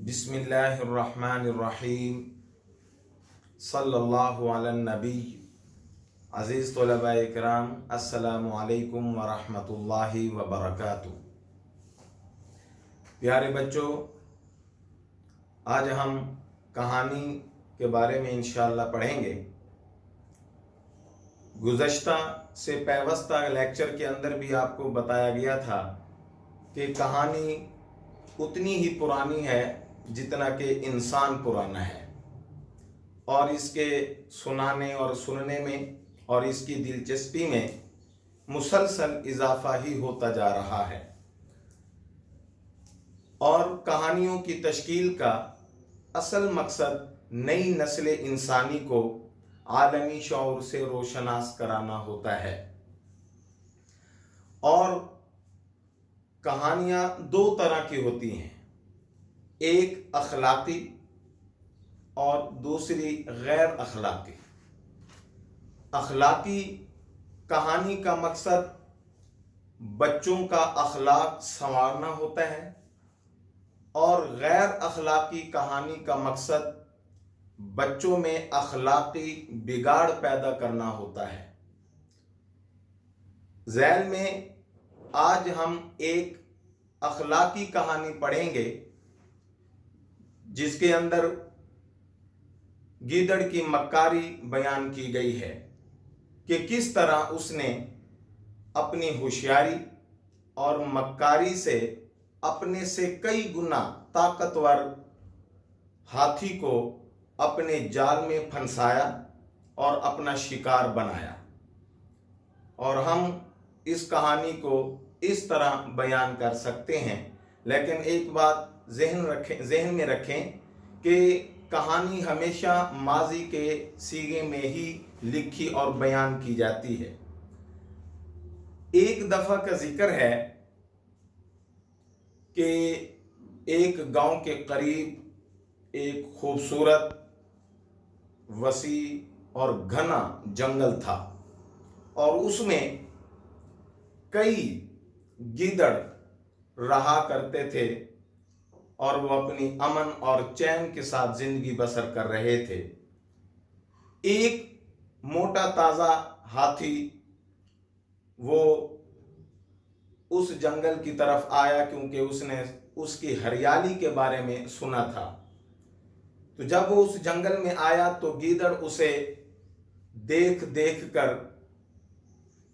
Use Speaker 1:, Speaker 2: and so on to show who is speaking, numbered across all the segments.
Speaker 1: बिस्मिल्लाहिर्रहमानिर्रहीम सल्लल्लाहु अला नबी। अज़ीज़ तलबा इकराम, अस्सलामु अलैकुम व रहमतुल्लाहि व बरकातुहू। प्यारे बच्चों, आज हम कहानी के बारे में इंशाअल्लाह पढ़ेंगे। गुज़श्ता से पैवस्ता लेक्चर के अंदर भी आपको बताया गया था कि कहानी उतनी ही पुरानी है जितना कि इंसान पुराना है, और इसके सुनाने और सुनने में और इसकी दिलचस्पी में मुसलसल इजाफा ही होता जा रहा है। और कहानियों की तश्कील का असल मकसद नई नस्ल इंसानी को आलमी शऊर से रोशनास कराना होता है। और कहानियाँ दो तरह की होती हैं, एक अखलाकी और दूसरी गैर अखलाकी। अखलाकी कहानी का मकसद बच्चों का अखलाक संवारना होता है, और गैर अखलाकी कहानी का मकसद बच्चों में अखलाकी बिगाड़ पैदा करना होता है। ज़ैल में आज हम एक अखलाकी कहानी पढ़ेंगे जिसके अंदर गीदड़ की मक्कारी बयान की गई है कि किस तरह उसने अपनी होशियारी और मक्कारी से अपने से कई गुना ताकतवर हाथी को अपने जाल में फंसाया और अपना शिकार बनाया। और हम इस कहानी को इस तरह बयान कर सकते हैं, लेकिन एक बात जहन में रखें कि कहानी हमेशा माजी के सीगे में ही लिखी और बयान की जाती है। एक दफ़ा का जिक्र है कि एक गांव के करीब एक खूबसूरत, वसी और घना जंगल था, और उसमें कई गीदड़ रहा करते थे और वो अपनी अमन और चैन के साथ जिंदगी बसर कर रहे थे। एक मोटा ताज़ा हाथी वो उस जंगल की तरफ आया, क्योंकि उसने उसकी हरियाली के बारे में सुना था। तो जब वो उस जंगल में आया तो गीदड़ उसे देख देख कर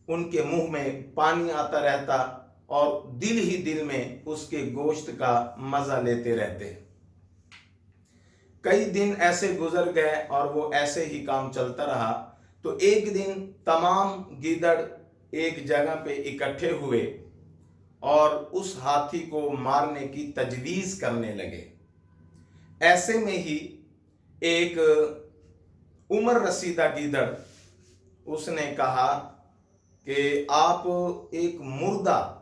Speaker 1: उनके मुंह में पानी आता रहता और दिल ही दिल में उसके गोश्त का मजा लेते रहते। कई दिन ऐसे गुजर गए और वो ऐसे ही काम चलता रहा। तो एक दिन तमाम गीदड़ एक जगह पे इकट्ठे हुए और उस हाथी को मारने की तजवीज करने लगे। ऐसे में ही एक उम्र रसीदा गीदड़ उसने कहा कि आप एक मुर्दा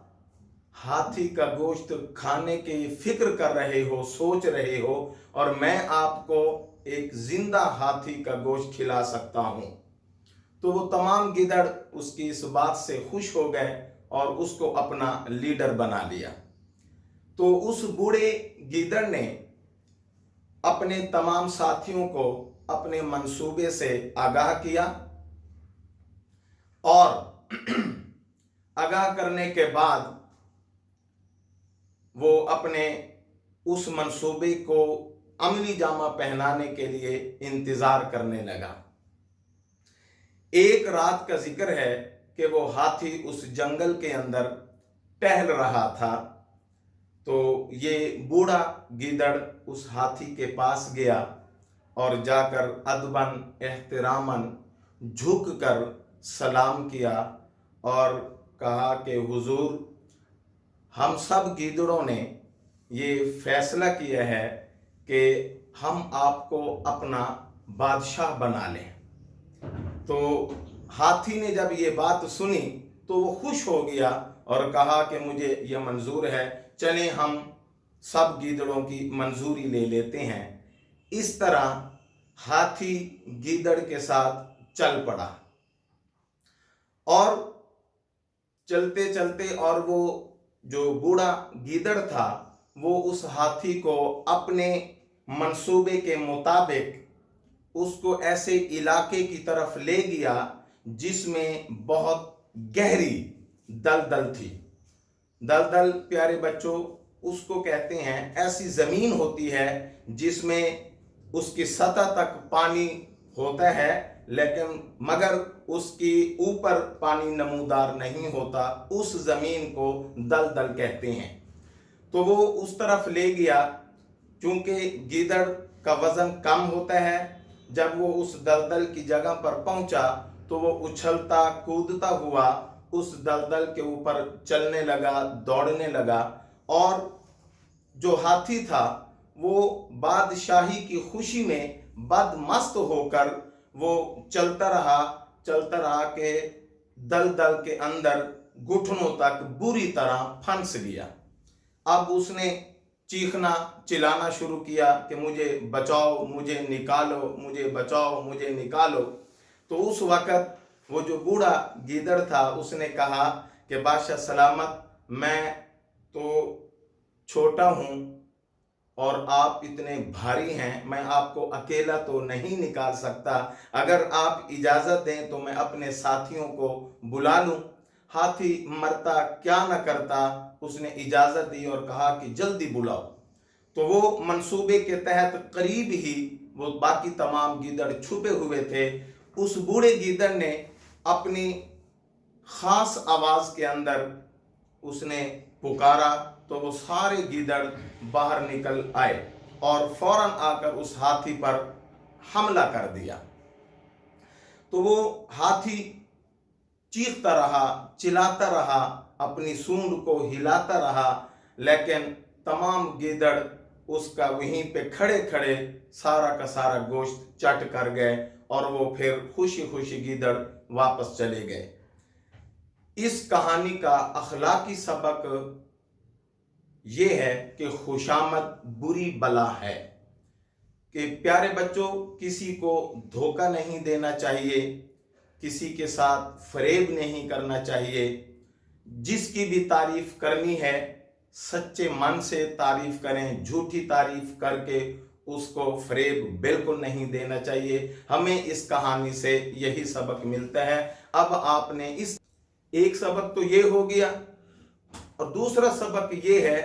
Speaker 1: हाथी का गोश्त खाने की फिक्र कर रहे हो, सोच रहे हो, और मैं आपको एक जिंदा हाथी का गोश्त खिला सकता हूं। तो वो तमाम गीदड़ उसकी इस बात से खुश हो गए और उसको अपना लीडर बना लिया। तो उस बूढ़े गीदड़ ने अपने तमाम साथियों को अपने मंसूबे से आगाह किया, और आगाह करने के बाद वो अपने उस मंसूबे को अमली जामा पहनाने के लिए इंतजार करने लगा। एक रात का जिक्र है कि वो हाथी उस जंगल के अंदर टहल रहा था। तो ये बूढ़ा गीदड़ उस हाथी के पास गया और जाकर अदबन एहतरामन झुक कर सलाम किया और कहा कि हुजूर, हम सब गीदड़ों ने ये फैसला किया है कि हम आपको अपना बादशाह बना लें। तो हाथी ने जब ये बात सुनी तो वो खुश हो गया और कहा कि मुझे ये मंजूर है, चलें हम सब गीदड़ों की मंजूरी ले लेते हैं। इस तरह हाथी गीदड़ के साथ चल पड़ा, और चलते चलते, और वो जो बूढ़ा गीदड़ था वो उस हाथी को अपने मंसूबे के मुताबिक उसको ऐसे इलाके की तरफ ले गया जिसमें बहुत गहरी दलदल थी। दलदल प्यारे बच्चों उसको कहते हैं, ऐसी जमीन होती है जिसमें उसकी सतह तक पानी होता है लेकिन मगर उसकी ऊपर पानी नमूदार नहीं होता, उस जमीन को दलदल कहते हैं। तो वो उस तरफ ले गया, क्योंकि गीदड़ का वजन कम होता है। जब वो उस दलदल की जगह पर पहुंचा तो वो उछलता कूदता हुआ उस दलदल के ऊपर चलने लगा, दौड़ने लगा। और जो हाथी था वो बादशाही की खुशी में बदमस्त होकर वो चलता रहा कि दलदल के अंदर घुटनों तक बुरी तरह फंस गया। अब उसने चीखना चिल्लाना शुरू किया कि मुझे बचाओ, मुझे निकालो, मुझे बचाओ, मुझे निकालो। तो उस वक़्त वो जो बूढ़ा गीदड़ था उसने कहा कि बादशाह सलामत, मैं तो छोटा हूँ और आप इतने भारी हैं, मैं आपको अकेला तो नहीं निकाल सकता। अगर आप इजाज़त दें तो मैं अपने साथियों को बुला लूँ। हाथी मरता क्या न करता, उसने इजाज़त दी और कहा कि जल्दी बुलाओ। तो वो मंसूबे के तहत करीब ही वो बाकी तमाम गीदड़ छुपे हुए थे। उस बूढ़े गीदड़ ने अपनी ख़ास आवाज़ के अंदर उसने पुकारा तो वो सारे गीदड़ बाहर निकल आए और फौरन आकर उस हाथी पर हमला कर दिया। तो वो हाथी चीखता रहा, चिल्लाता रहा, अपनी सूंड को हिलाता रहा, लेकिन तमाम गीदड़ उसका वहीं पे खड़े खड़े सारा का सारा गोश्त चट कर गए और वो फिर खुशी खुशी गीदड़ वापस चले गए। इस कहानी का अखलाकी सबक ये है कि खुशामद बुरी बला है, कि प्यारे बच्चों किसी को धोखा नहीं देना चाहिए, किसी के साथ फरेब नहीं करना चाहिए। जिसकी भी तारीफ करनी है सच्चे मन से तारीफ करें, झूठी तारीफ करके उसको फरेब बिल्कुल नहीं देना चाहिए। हमें इस कहानी से यही सबक मिलता है। अब आपने इस एक सबक तो ये हो गया और दूसरा सबक ये है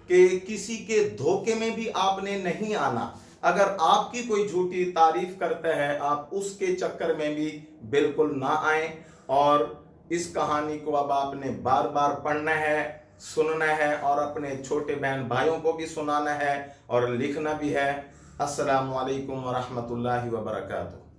Speaker 1: कि किसी के धोखे में भी आपने नहीं आना। अगर आपकी कोई झूठी तारीफ करता है आप उसके चक्कर में भी बिल्कुल ना आए। और इस कहानी को अब आपने बार बार पढ़ना है, सुनना है और अपने छोटे बहन भाइयों को भी सुनाना है और लिखना भी है। अस्सलामु अलैकुम व रहमतुल्लाहि व बरकातुहू।